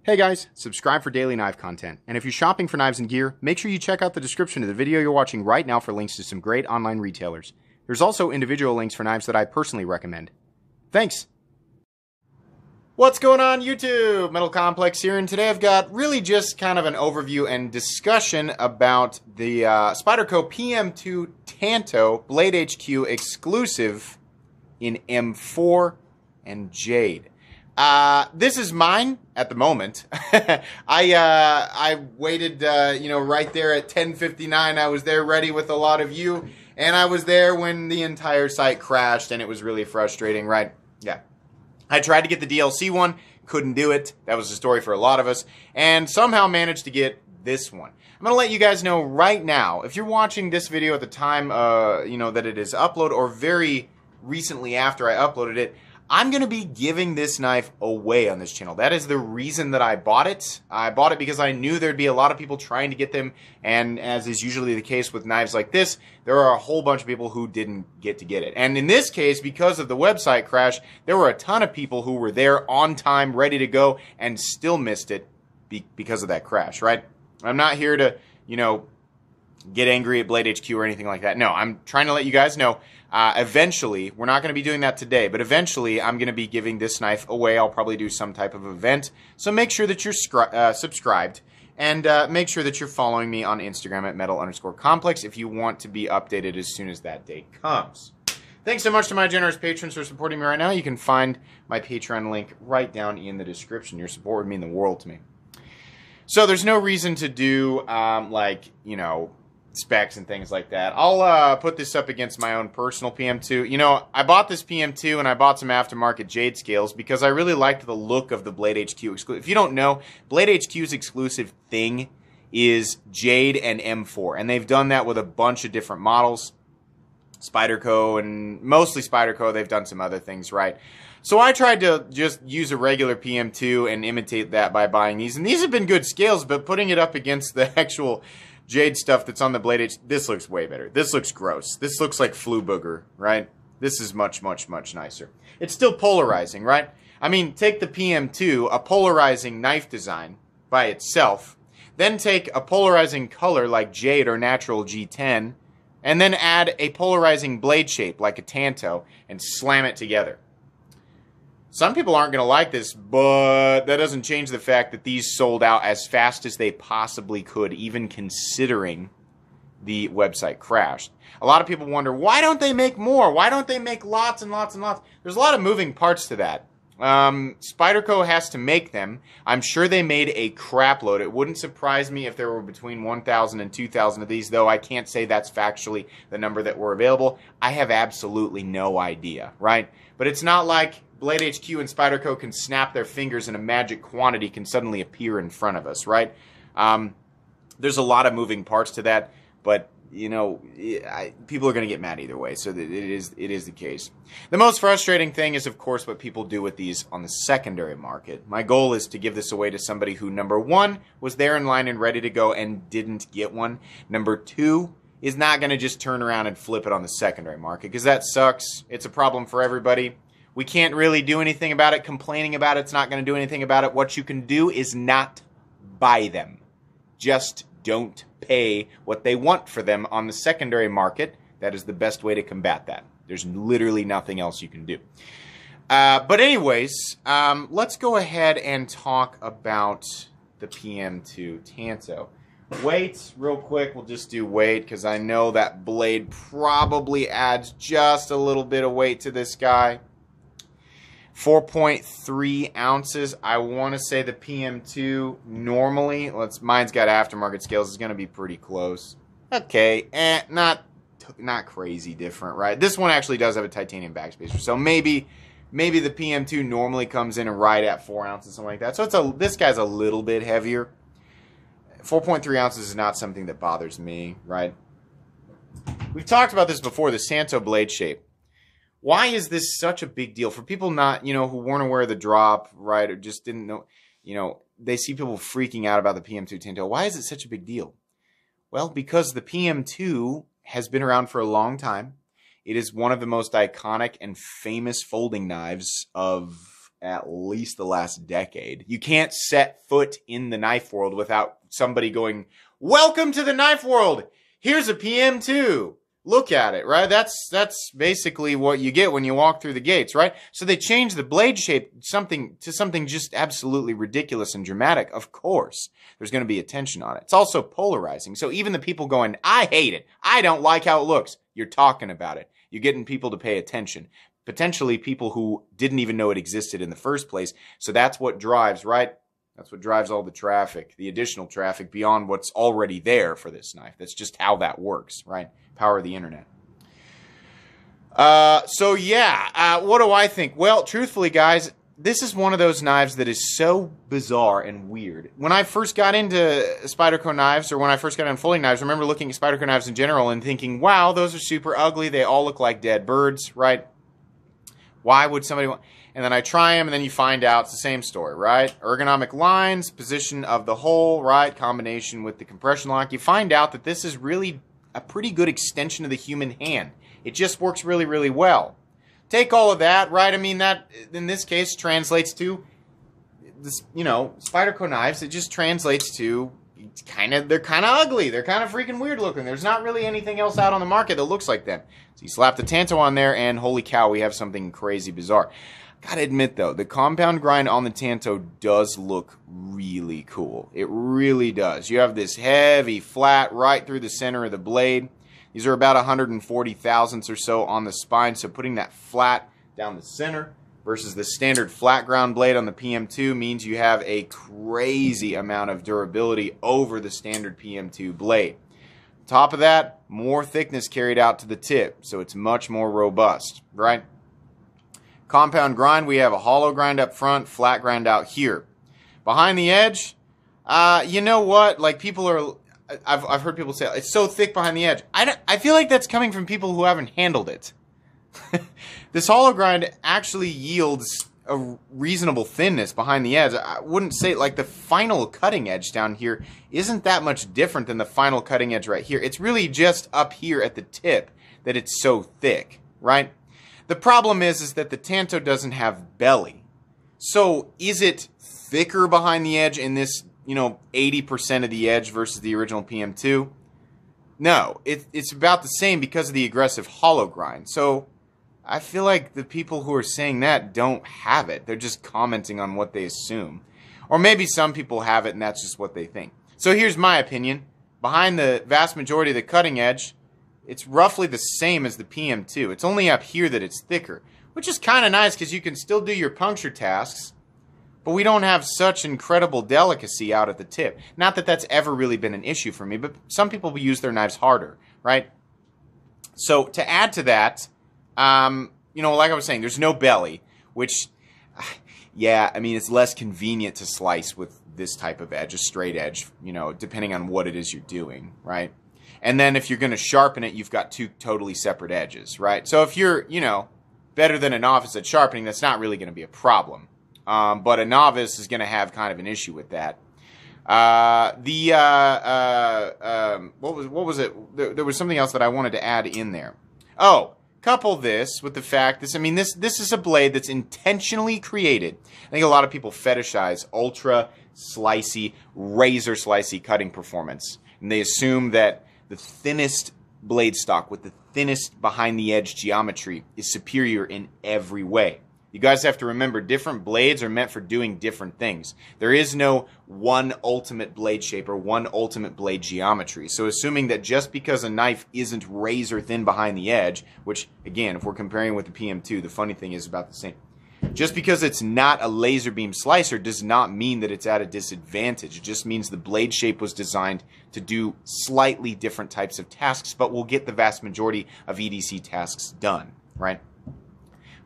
Hey guys, subscribe for daily knife content. And if you're shopping for knives and gear, make sure you check out the description of the video you're watching right now for links to some great online retailers. There's also individual links for knives that I personally recommend. Thanks! What's going on YouTube? Metal Complex here, and today I've got really just kind of an overview and discussion about the Spyderco PM2 Tanto Blade HQ exclusive in M4 and Jade. This is mine at the moment. I waited, right there at 10:59. I was there ready with a lot of you, and I was there when the entire site crashed, and it was really frustrating, right? Yeah. I tried to get the DLC one, couldn't do it. That was the story for a lot of us, and somehow managed to get this one. I'm going to let you guys know right now, if you're watching this video at the time, that it is uploaded, or very recently after I uploaded it, I'm going to be giving this knife away on this channel. That is the reason that I bought it. I bought it because I knew there'd be a lot of people trying to get them, and as is usually the case with knives like this, there are a whole bunch of people who didn't get to get it. And in this case, because of the website crash, there were a ton of people who were there on time, ready to go, and still missed it because of that crash, right? I'm not here to, get angry at Blade HQ or anything like that. No, I'm trying to let you guys know, eventually, we're not going to be doing that today, but eventually I'm going to be giving this knife away. I'll probably do some type of event. So make sure that you're subscribed, and make sure that you're following me on Instagram at metal_complex if you want to be updated as soon as that day comes. Thanks so much to my generous patrons for supporting me right now. You can find my Patreon link right down in the description. Your support would mean the world to me. So there's no reason to do, specs and things like that. I'll put this up against my own personal PM2. I bought this PM2 and I bought some aftermarket Jade scales because I really liked the look of the Blade HQ exclusive. If you don't know, Blade HQ's exclusive thing is Jade and M4, and they've done that with a bunch of different models. Spyderco, and mostly Spyderco. They've done some other things, right? So I tried to just use a regular PM2 and imitate that by buying these, and these have been good scales, but putting it up against the actual Jade stuff that's on the Blade, this looks way better. This looks gross. This looks like flu booger, right? This is much, much, much nicer. It's still polarizing, right? I mean, take the PM2, a polarizing knife design by itself, then take a polarizing color like Jade or natural G10, and then add a polarizing blade shape like a Tanto and slam it together. Some people aren't going to like this, but that doesn't change the fact that these sold out as fast as they possibly could, even considering the website crashed. A lot of people wonder, why don't they make more? Why don't they make lots and lots and lots? There's a lot of moving parts to that. Spyderco has to make them. I'm sure they made a crap load. It wouldn't surprise me if there were between 1,000 and 2,000 of these, though I can't say that's factually the number that were available. I have absolutely no idea, right? But it's not like Blade HQ and Spyderco can snap their fingers and a magic quantity can suddenly appear in front of us, right? There's a lot of moving parts to that, but people are going to get mad either way, so that it is the case. The most frustrating thing is, of course, what people do with these on the secondary market. My goal is to give this away to somebody who, number one, was there in line and ready to go and didn't get one. Number two, is not going to just turn around and flip it on the secondary market, because that sucks. It's a problem for everybody. We can't really do anything about it. Complaining about it's not going to do anything about it. What you can do is not buy them. Just don't pay what they want for them on the secondary market. That is the best way to combat that. There's literally nothing else you can do. But anyways, let's go ahead and talk about the PM2 Tanto. Weight, real quick, we'll just do weight because I know that blade probably adds just a little bit of weight to this guy. 4.3 ounces. I want to say the PM2 normally, mine's got aftermarket scales, is going to be pretty close. Okay, not crazy different, right? This one actually does have a titanium backspacer, so maybe the PM2 normally comes in right at 4 ounces, something like that. So this guy's a little bit heavier. 4.3 ounces is not something that bothers me, right? We've talked about this before, the Tanto blade shape. Why is this such a big deal? For people not, who weren't aware of the drop, right, or just didn't know, they see people freaking out about the PM2 Tanto. Why is it such a big deal? Well, because the PM2 has been around for a long time. It is one of the most iconic and famous folding knives of at least the last decade. You can't set foot in the knife world without somebody going, "Welcome to the knife world. Here's a PM2. Look at it," right? That's basically what you get when you walk through the gates, right? So they changed the blade shape to something just absolutely ridiculous and dramatic. Of course, there's going to be attention on it. It's also polarizing. So even the people going, "I hate it. I don't like how it looks," you're talking about it. You're getting people to pay attention. Potentially people who didn't even know it existed in the first place. So that's what drives, right? That's what drives all the traffic, the additional traffic beyond what's already there for this knife. That's just how that works, right? Power of the internet. So yeah, what do I think? Well, truthfully, guys, this is one of those knives that is so bizarre and weird. When I first got into Spyderco knives, or when I first got into folding knives, I remember looking at Spyderco knives in general and thinking, wow, those are super ugly. They all look like dead birds, right? Why would somebody want... And then I try them, and then you find out it's the same story, right? Ergonomic lines, position of the hole, right? Combination with the compression lock. You find out that this is really a pretty good extension of the human hand. It just works really, really well. Take all of that, right? I mean, that, in this case, translates to, this, you know, Spyderco knives. It just translates to, they're kind of ugly. They're kind of freaking weird looking. There's not really anything else out on the market that looks like them. So you slap the Tanto on there, and holy cow, we have something crazy bizarre. Gotta admit, though, the compound grind on the Tanto does look really cool. It really does. You have this heavy flat right through the center of the blade. These are about 140 thousandths or so on the spine, so putting that flat down the center versus the standard flat ground blade on the PM2 means you have a crazy amount of durability over the standard PM2 blade. Top of that, more thickness carried out to the tip, so it's much more robust, right? Compound grind, we have a hollow grind up front, flat grind out here. Behind the edge, you know what? Like, people are... I've heard people say, it's so thick behind the edge. I feel like that's coming from people who haven't handled it. This hollow grind actually yields a reasonable thinness behind the edge. I wouldn't say, like, the final cutting edge down here isn't that much different than the final cutting edge right here. It's really just up here at the tip that it's so thick, right? The problem is that the Tanto doesn't have belly. So is it thicker behind the edge in this, you know, 80% of the edge versus the original PM2? No, it's about the same because of the aggressive hollow grind. So I feel like the people who are saying that don't have it. They're just commenting on what they assume. Or maybe some people have it and that's just what they think. So here's my opinion. Behind the vast majority of the cutting edge, it's roughly the same as the PM2. It's only up here that it's thicker, which is kind of nice because you can still do your puncture tasks, but we don't have such incredible delicacy out at the tip. Not that that's ever really been an issue for me, but some people will use their knives harder, right? So to add to that, you know, like I was saying, there's no belly, which, yeah, I mean, it's less convenient to slice with this type of edge, a straight edge, you know, depending on what it is you're doing, right? And then if you're going to sharpen it, you've got two totally separate edges, right? So if you're, you know, better than a novice at sharpening, that's not really going to be a problem. But a novice is going to have kind of an issue with that. What was it? There was something else that I wanted to add in there. Oh, couple this with the fact this is a blade that's intentionally created. I think a lot of people fetishize ultra slicey, razor slicey cutting performance, and they assume that the thinnest blade stock with the thinnest behind the edge geometry is superior in every way. You guys have to remember, different blades are meant for doing different things. There is no one ultimate blade shape or one ultimate blade geometry. So assuming that just because a knife isn't razor thin behind the edge, which, again, if we're comparing with the PM2, the funny thing is about the same. Just because it's not a laser beam slicer does not mean that it's at a disadvantage. It just means the blade shape was designed to do slightly different types of tasks, but will get the vast majority of EDC tasks done, right?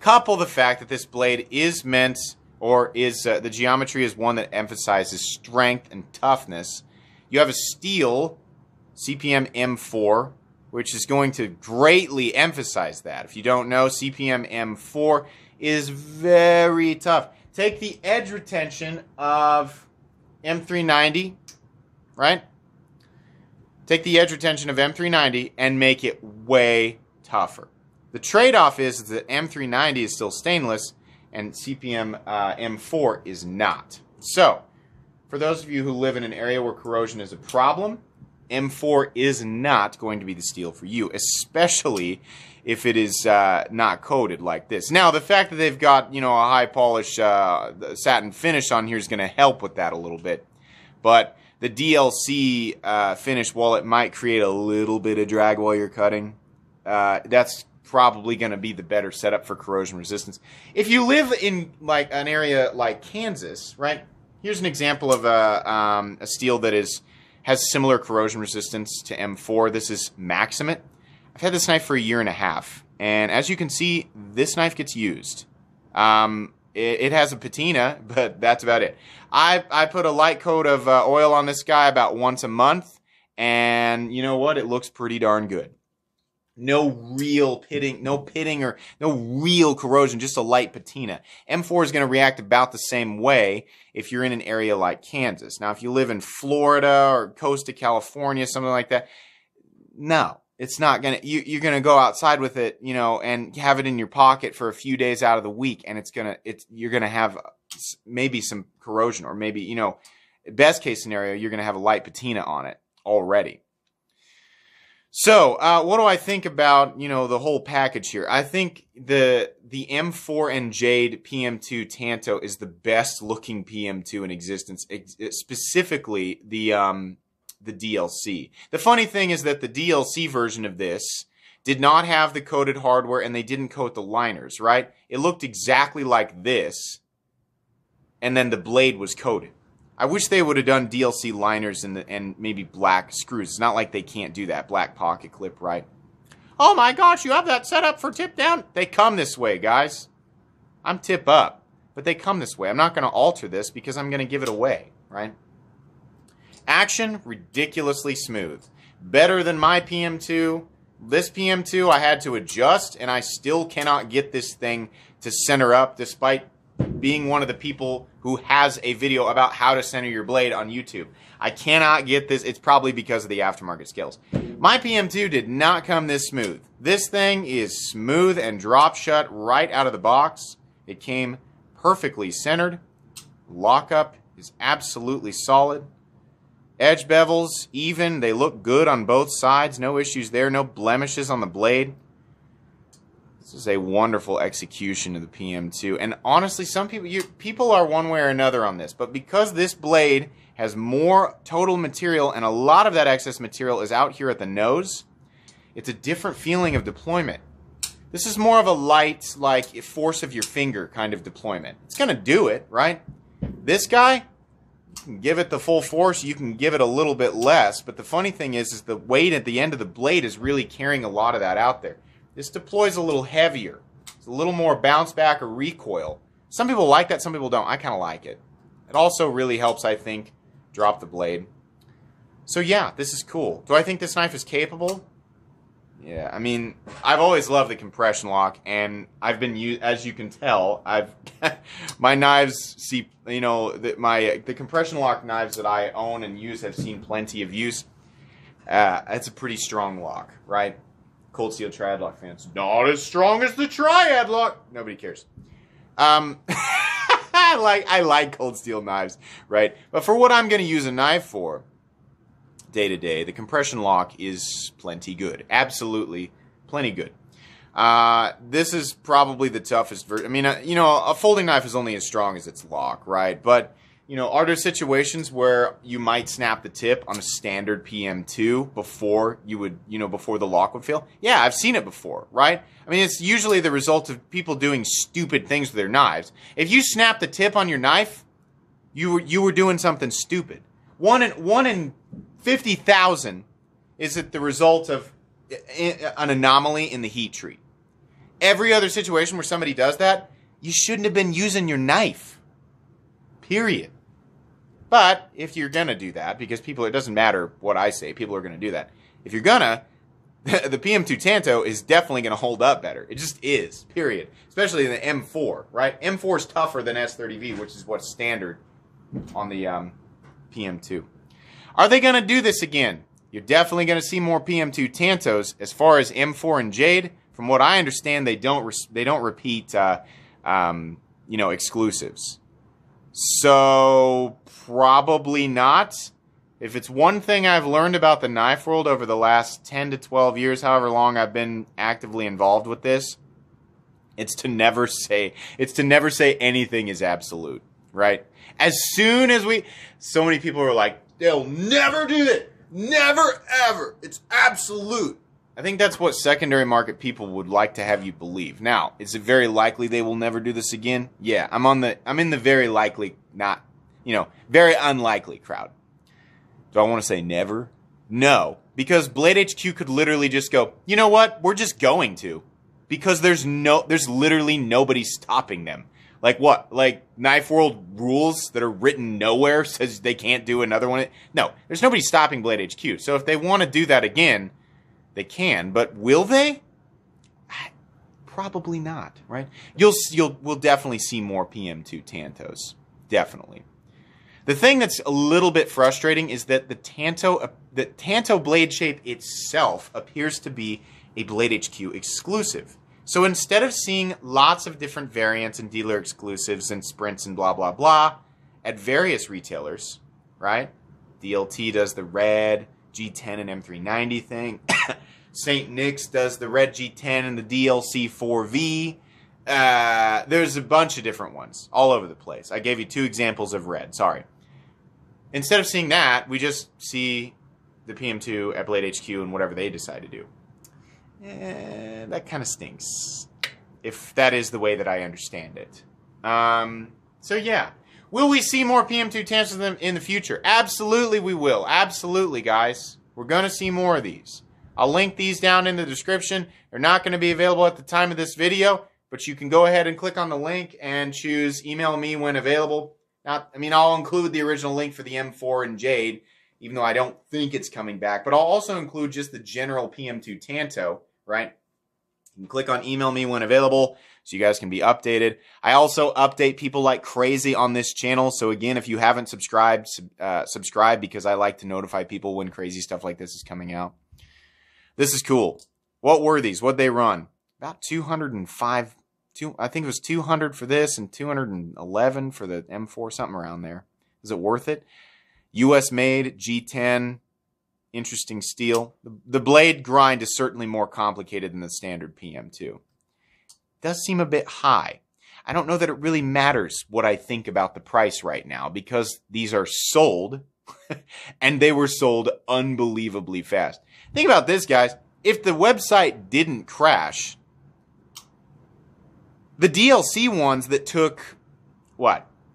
Couple the fact that this blade is meant, or is the geometry is one that emphasizes strength and toughness. You have a steel CPM M4, which is going to greatly emphasize that. If you don't know, CPM M4 is very tough. Take the edge retention of M390, right? Take the edge retention of M390 and make it way tougher. The trade-off is that M390 is still stainless, and CPM M4 is not. So, for those of you who live in an area where corrosion is a problem, M4 is not going to be the steel for you, especially if it is not coated like this. Now, the fact that they've got, you know, a high polish satin finish on here is going to help with that a little bit. But the DLC finish, while it might create a little bit of drag while you're cutting, that's probably going to be the better setup for corrosion resistance. If you live in like an area like Kansas, right? Here's an example of a steel that has similar corrosion resistance to M4. This is Maximate. I've had this knife for 1.5 years, and as you can see, this knife gets used. It has a patina, but that's about it. I put a light coat of oil on this guy about once a month, and you know what? It looks pretty darn good. No real pitting, or no real corrosion, just a light patina. M4 is going to react about the same way if you're in an area like Kansas. Now, if you live in Florida or coast of California, something like that, no, it's not going to, you're going to go outside with it, you know, and have it in your pocket for a few days out of the week, and you're going to have maybe some corrosion, or maybe, you know, best case scenario, you're going to have a light patina on it already. So, what do I think about, you know, the whole package here? I think the M4 and Jade PM2 Tanto is the best looking PM2 in existence, specifically the DLC. The funny thing is that the DLC version of this did not have the coated hardware, and they didn't coat the liners, right? It looked exactly like this, and then the blade was coated. I wish they would have done DLC liners and maybe black screws. It's not like they can't do that. Black pocket clip, right? Oh my gosh, you have that set up for tip down? They come this way, guys. I'm tip up, but they come this way. I'm not going to alter this because I'm going to give it away, right? Action, ridiculously smooth. Better than my PM2. This PM2 I had to adjust, and I still cannot get this thing to center up despite being one of the people who has a video about how to center your blade on YouTube. I cannot get this. It's probably because of the aftermarket scales. My PM2 did not come this smooth. This thing is smooth and drop shut right out of the box. It came perfectly centered. Lockup is absolutely solid. Edge bevels, even. They look good on both sides. No issues there. No blemishes on the blade. This is a wonderful execution of the PM2. And honestly, some people are one way or another on this. But because this blade has more total material, and a lot of that excess material is out here at the nose, it's a different feeling of deployment. This is more of a light, like, force of your finger kind of deployment. It's going to do it, right? This guy, you can give it the full force. You can give it a little bit less. But the funny thing is the weight at the end of the blade is really carrying a lot of that out there. This deploys a little heavier. It's a little more bounce back or recoil. Some people like that, some people don't. I kind of like it. It also really helps, I think, drop the blade. So yeah, this is cool. Do I think this knife is capable? Yeah, I mean, I've always loved the compression lock, and I've been, as you can tell, my knives see, you know, the compression lock knives that I own and use have seen plenty of use. It's a pretty strong lock, right? Cold Steel Triad Lock fans. Not as strong as the Triad Lock. Nobody cares. I like Cold Steel knives, right? But for what I'm going to use a knife for, day to day, the compression lock is plenty good. Absolutely plenty good. This is probably the toughest version. I mean, you know, a folding knife is only as strong as its lock, right? But, you know, are there situations where you might snap the tip on a standard PM2 before you would, you know, before the lock would fail? Yeah, I've seen it before, right? I mean, it's usually the result of people doing stupid things with their knives. If you snap the tip on your knife, you were doing something stupid. One in 50,000 is it the result of an anomaly in the heat treat. Every other situation where somebody does that, you shouldn't have been using your knife. Period. But if you're going to do that, because people, it doesn't matter what I say, people are going to do that. If you're going to, the PM2 Tanto is definitely going to hold up better. It just is, period. Especially in the M4, right? M4 is tougher than S30V, which is what's standard on the PM2. Are they going to do this again? You're definitely going to see more PM2 Tantos. As far as M4 and Jade, from what I understand, they don't repeat exclusives. So, probably not. If it's one thing I've learned about the knife world over the last 10 to 12 years, however long I've been actively involved with this, it's to never say anything is absolute, right? As soon as so many people are like, they'll never do that. Never, ever. It's absolute. I think that's what secondary market people would like to have you believe. Now, is it very likely they will never do this again? Yeah, I'm in the very likely, not, very unlikely crowd. Do I want to say never? No, because Blade HQ could literally just go, you know what? We're just going to, because there's literally nobody stopping them. Like what? Like Knife World rules that are written nowhere says they can't do another one? No, there's nobody stopping Blade HQ. So if they want to do that again, they can, but will they? Probably not, right? We'll definitely see more PM2 Tantos. Definitely. The thing that's a little bit frustrating is that the Tanto blade shape itself appears to be a Blade HQ exclusive. So instead of seeing lots of different variants and dealer exclusives and sprints and blah, blah, blah at various retailers, right? DLT does the red G10 and M390 thing. St. Nick's does the red G10 and the DLC 4V. There's a bunch of different ones all over the place. I gave you 2 examples of red. Sorry. Instead of seeing that, we just see the PM2 at Blade HQ and whatever they decide to do. That kind of stinks, if that is the way that I understand it. So yeah. Will we see more PM2 Tantos in the future? Absolutely we will. Absolutely, guys. We're going to see more of these. I'll link these down in the description. They're not going to be available at the time of this video, but you can go ahead and click on the link and choose email me when available. I'll include the original link for the M4 and Jade, even though I don't think it's coming back. But I'll also include just the general PM2 Tanto, right? You can click on email me when available so you guys can be updated. I also update people like crazy on this channel. So again, if you haven't subscribed, subscribe, because I like to notify people when crazy stuff like this is coming out. This is cool. What were these? What'd they run? About 205. I think it was 200 for this and 211 for the M4, something around there. Is it worth it? US made, G10, interesting steel. The blade grind is certainly more complicated than the standard PM2. Does seem a bit high. I don't know that it really matters what I think about the price right now, because these are sold and they were sold unbelievably fast. Think about this, guys. If the website didn't crash, the DLC ones that took,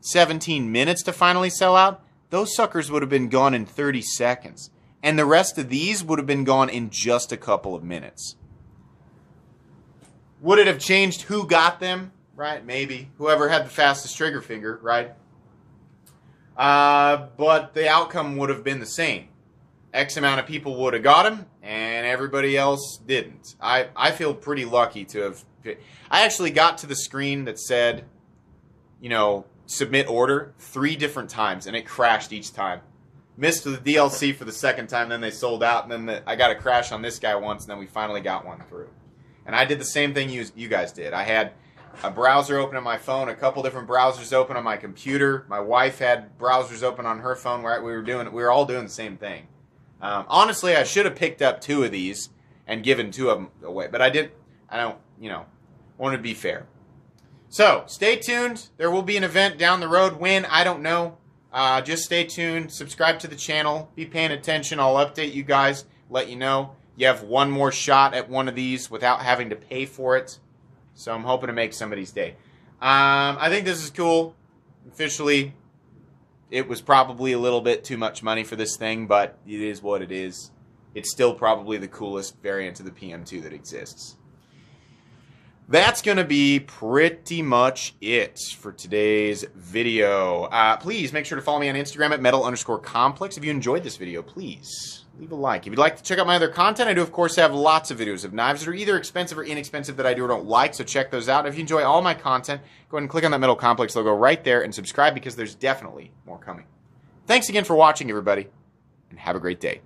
17 minutes to finally sell out, those suckers would have been gone in 30 seconds. And the rest of these would have been gone in just a couple of minutes. Would it have changed who got them? Right, maybe. Whoever had the fastest trigger finger, right? But the outcome would have been the same. X amount of people would have got them, and everybody else didn't. I feel pretty lucky to have... I actually got to the screen that said, submit order 3 different times, and it crashed each time. Missed the DLC for the second time, then they sold out, and then I got a crash on this guy once, and then we finally got one through. And I did the same thing you guys did. I had a browser open on my phone, a couple different browsers open on my computer. My wife had browsers open on her phone. Right? We were all doing the same thing. Honestly, I should have picked up 2 of these and given 2 of them away, but I didn't. I don't, want to be fair. So, stay tuned. There will be an event down the road. When? I don't know. Just stay tuned. Subscribe to the channel. Be paying attention. I'll update you guys. Let you know. You have one more shot at one of these without having to pay for it. So, I'm hoping to make somebody's day. I think this is cool. Officially, it was probably a little bit too much money for this thing, but it is what it is. It's still probably the coolest variant of the PM2 that exists. That's going to be pretty much it for today's video. Please make sure to follow me on Instagram at metal_complex. If you enjoyed this video, please leave a like. If you'd like to check out my other content, I do, of course, have lots of videos of knives that are either expensive or inexpensive that I do or don't like, so check those out. If you enjoy all my content, go ahead and click on that Metal Complex logo right there and subscribe, because there's definitely more coming. Thanks again for watching, everybody, and have a great day.